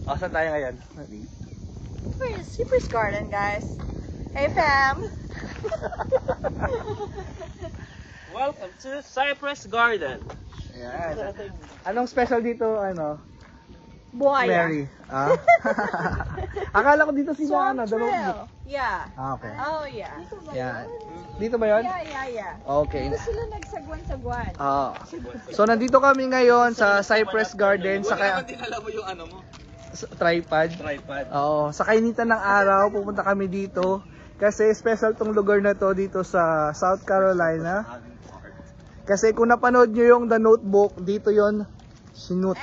O, saan tayo ngayon? We're in Cypress Garden, guys. Hey, fam! Welcome to Cypress Garden. Ayan. Anong special dito, ano? Buhaya. Mary. Ah? Akala ko dito sila, ano, Swamp dalawang. Trail. Yeah. Ah, okay. Oh, yeah. Yan. Dito ba yun? Yeah. Okay. Dito sila nagsagwan-sagwan. Ah. So, nandito kami ngayon sa Cypress Garden. Sa Wala naman din alam mo yung ano mo. tripod. Tripod. Oo. Sa kainitan ng araw, pupunta kami dito. Kasi special tong lugar na to dito sa South Carolina. Kasi kung napanood nyo yung The Notebook, dito yon sinut.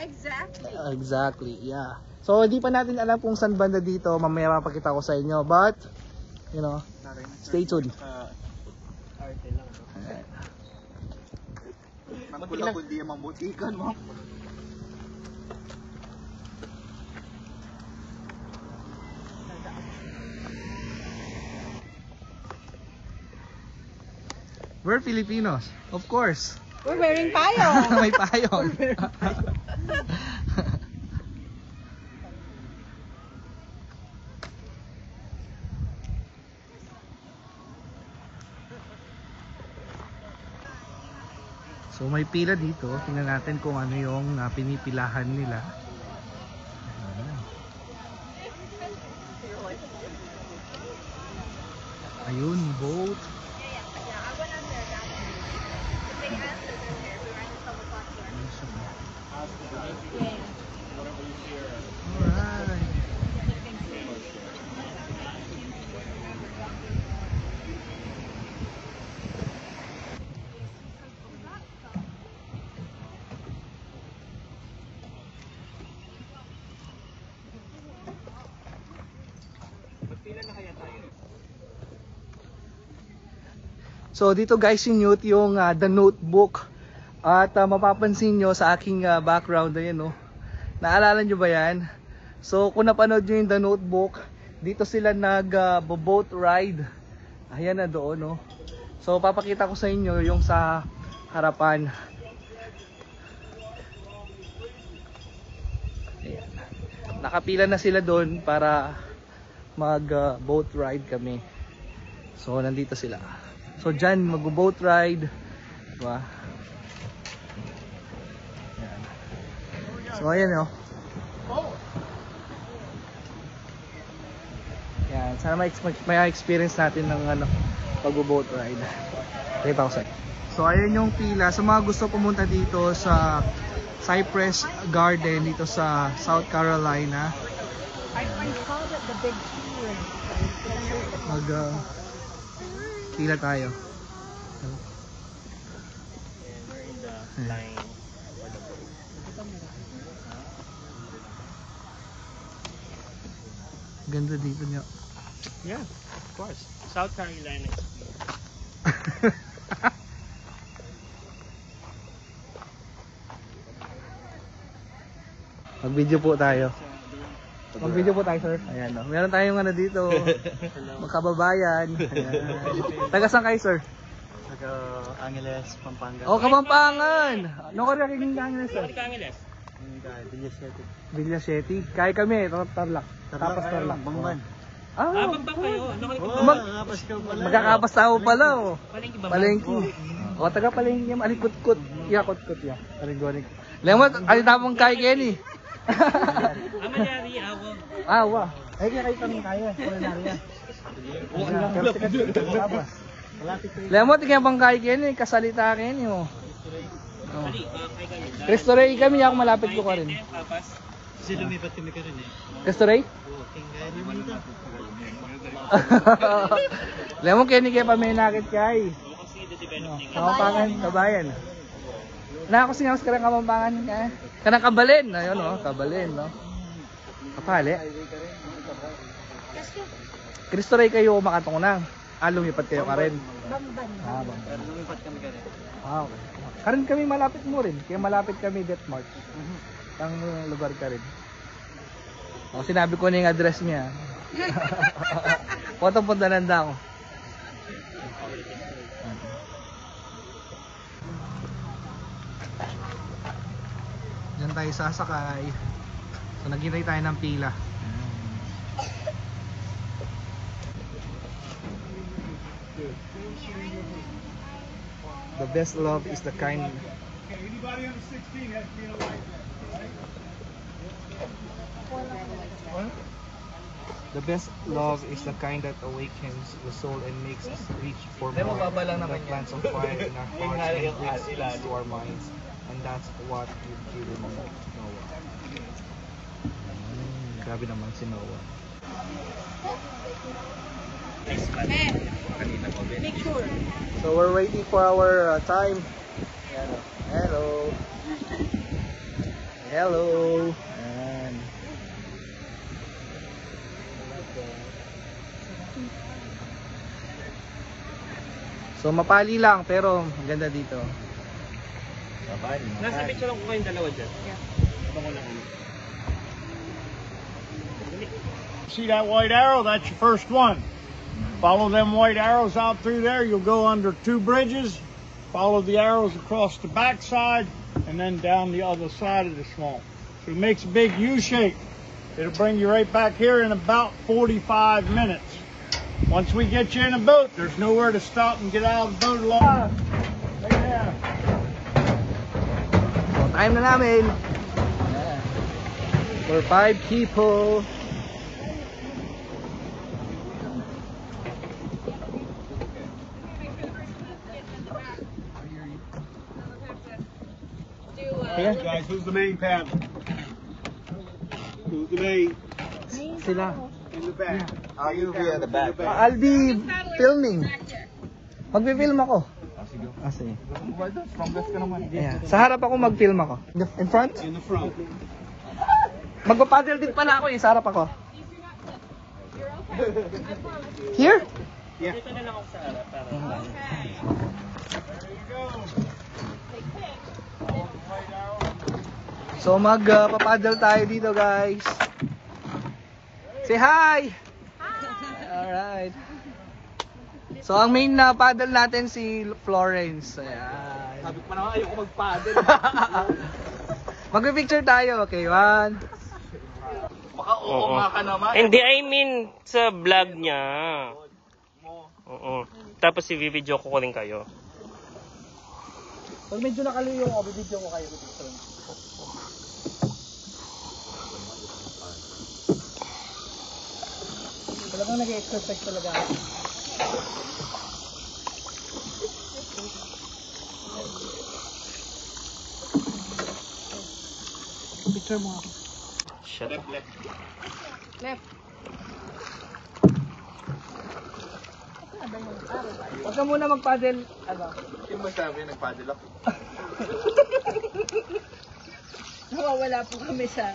Exactly, yeah. So, hindi pa natin alam kung saan banda dito. Mamaya mapakita ko sa inyo. But, you know, stay tuned. Arte lang. Magpula kundi yung mambutikan mo. We're Filipinos, of course. We're wearing payong. May payong. So may pila dito. Tingnan natin kung ano yung pinipilahan nila. Ayun, boat. Alright. Magpila na kaya tayo? So dito guys yung The Notebook. At mapapansin nyo sa aking background, ayan no. Naalala nyo ba yan? So kung napanood nyo yung The Notebook, dito sila nag-boat ride. Ayan na doon no. So papakita ko sa inyo yung sa harapan. Ayan. Nakapila na sila doon para mag-boat ride kami. So nandito sila. So dyan mag-boat ride. Diba? Ayan. So ayan o. Yan, sana may experience natin ng pag-boat ride. Kita ko sa. So ayan yung pila sa mga gusto pumunta dito sa Cypress Garden dito sa South Carolina. I called it the Big Ceiling. Pila tayo. And we're in the line for the boat. Ganda dito niya. Yeah, of course. South Carolina is Mag-video po tayo. Mag-video po tayo, sir. Ayan, no. Meron tayong dito. Magkababayan. Ayan. Taga saan kayo, sir? Taga Angeles, Pampanga. Oh, Kapampangan! Ano ko rin kaking Angeles, sir? Ano ka Angeles? Villasete. Villasete. Kaya kami, Tarlac. Tapos Tarlac. Bangban. Ah, Bambang kayo. Ano ka Nakakapas ka pala. magkakapas tao pala, oh. Palengke ba? Palengke. O, taga palengke yung alikot-kot. Yakot-kot yan. Aligwanig. Lemot, alitapong kay Kenny. Amayari, awo. Ah, wah. Ay, kaya kayo kami kaya. Kulinarya. Lemot, kaya bang kay Kenny. Kasalita Kenny, oh. Ali, kay kami. Cristo Rey kami, ako malapit ko ka rin. Papas. Kasi lumipat kami ka rin eh. Cristo Rey? Oo, kaya naman ito. Lemot, Kenny, kaya pa may nakit kay. Kasi the Kapampangan, kabayan. Na ako singawas ka ng Kapampangan kaya. Kanang Kabalin, ayun oh, Kabalin, no. Kapali. Cristo Rey kayo makatong nang. Lumipat kayo ka rin. Bangban. Bangban. Pero lumipat kami ka rin. Okay. Karin kami malapit mo rin. Kaya malapit kami Detmart. Ang lugar ka rin. O, sinabi ko na yung address niya. Punta nanda ako. Diyan tayo sasakay. So naghintay tayo ng pila. The best love is the kind. Anybody under 16 has to be in a license, right? The best love is the kind that awakens the soul and makes us reach for more. The plants of fire in our hearts and brings peace to our minds. And that's what you've given Noah. Grabe naman si Noah. Make sure. So we're waiting for our time. Hello. Hello. And so mapali lang pero ang ganda dito. Nasa picture lang ko kayong dalawa dyan. See that white arrow? That's your first one. Follow them white arrows out through there. You'll go under 2 bridges. Follow the arrows across the backside and then down the other side of the swamp. So it makes a big U shape. It'll bring you right back here in about 45 minutes. Once we get you in a boat, there's nowhere to stop and get out of the boat alone. Right there. So time na namin. For 5 people. Guys, who's the main paddler? Who's the main? Sila. In the back. You'll be at the back. I'll be filming. Magpi-film ako. Sige. Yeah. Sa harap ako mag-film ako. In front? In the front. Magpapaddle din pala ako eh. Sa harap ako. Here? Dito na lang ako sa harap. So magpapaddle tayo dito guys. Say hi! Alright. So ang main na paddle natin si Florence. Ayan. Sabi ko pa naman ayoko mag-paddle. Magpipicture tayo. Okay, 1. Baka oo nga ka naman. Hindi, I mean sa vlog niya. Oo. Tapos i-video ko rin kayo. Pag medyo nakalayo ako, bibidyo ko kayo. Talagang nag-exercise talaga ako. Picture mo ako. Shut up. Left. Huwag ka muna mag-paddle. Ano? Sino mo sabi nag-paddle ako? Nawawala po kami sa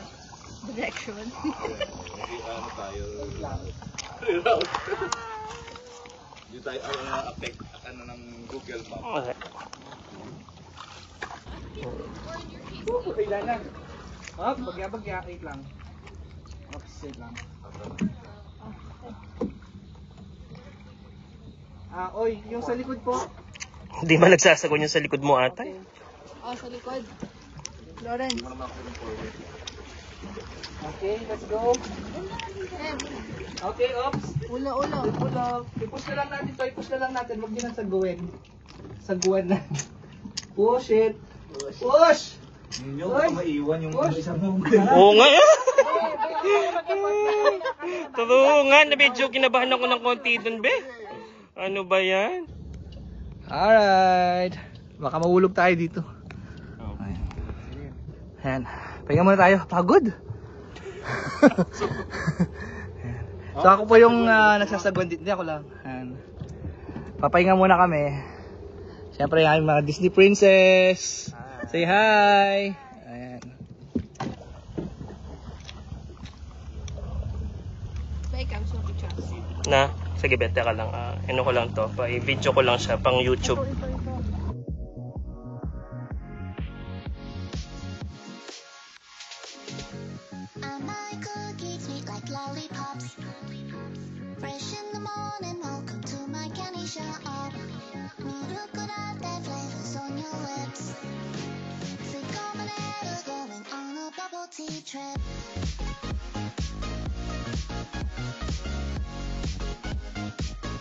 direction. Ano tayo? Hindi tayo affect ano ng Google Map. Okay. Kailan lang. Hop, bagya-bagya. Wait lang. Oops, wait lang. Oy, yung sa likod po. Hindi ba nagsasagon yung sa likod mo ata? Oh, sa likod. Lauren. Okay, let's go. Okay, ops. Ulo. I-push na lang natin to. I-push na lang natin. Huwag nyo nang saguin. Saguan na. Push it. Push! Ninyo, baka maiwan yung isang mo. Oo nga. Tulungan, na medyo kinabahan ako ng konti dun, be. Ano ba yan? Alright. Baka mahulog tayo dito. Ayan. Pahinga muna tayo. Pagod. So ako po yung nagsasaguan dito. Hindi ako lang. Ayan. Papahinga muna kami. Siyempre yung mga Disney princess. Say hi. Ayan. Fake, I'm so pictures. Na? Sige, bete ka lang. Ano ko lang to. Pa-video ko lang siya pang YouTube. Lollipops, fresh in the morning. Welcome to my candy shop. Flavors on your lips. Sick of an going on a bubble tea trip.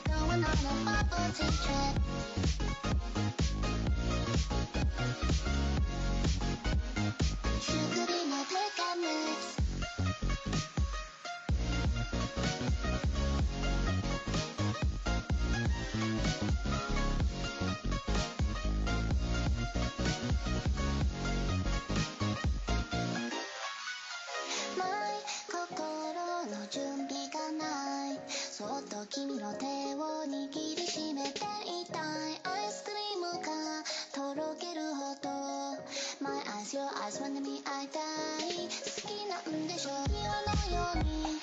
Going on a bubble tea trip. Sugary no pick and mix. My 心の準備がないそっと君の手を握りしめていたいアイスクリームがとろけるほど My eyes, your eyes まで見合いたい好きなんでしょ岩のように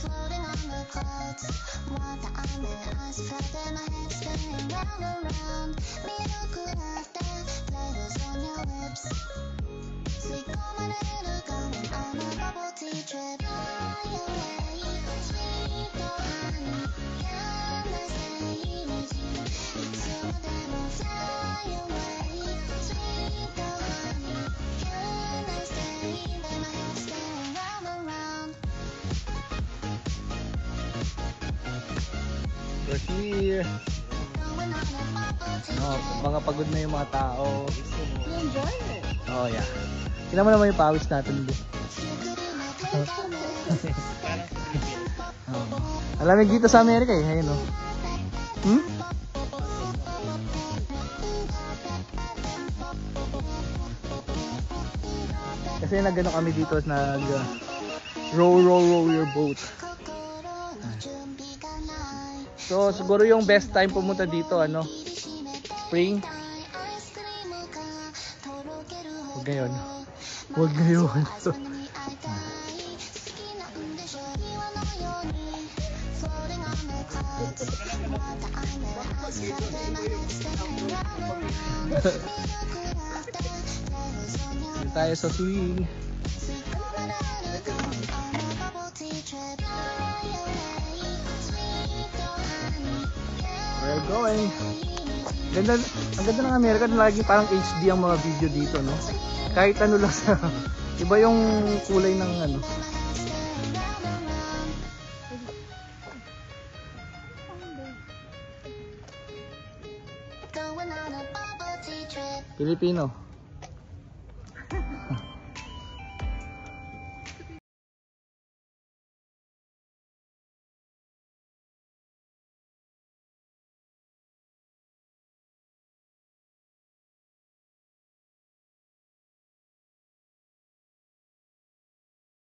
Floating on the clouds Want the ice flooding my head spinning round and round ミルクラテ Flavors on your lips 吸い込まれる Going on a bubble tea trip Fly away Sweet honey Can I stay with you いつまでも Fly away Sweet honey Can I stay Let my head spin round and round Rosie! Going on a bubble tea Oh, trip mga pagod na yung mga tao. You enjoy it. Oh, yeah. Tingnan mo naman yung pawis natin, Bi. Oh. Alamig dito sa Amerika eh. Ayun, oh. Hmm? Kasi nagano kami dito, nag row your boat. So siguro yung best time pumunta dito, ano, spring. Huwag ngayon. Huwag ngayon. Tayo sa swing. We're going. Ganda, ang ganda ng Amerika, lagi parang HD ang mga video dito, no? Kahit ano lang sa iba yung kulay ng ano. Pilipino.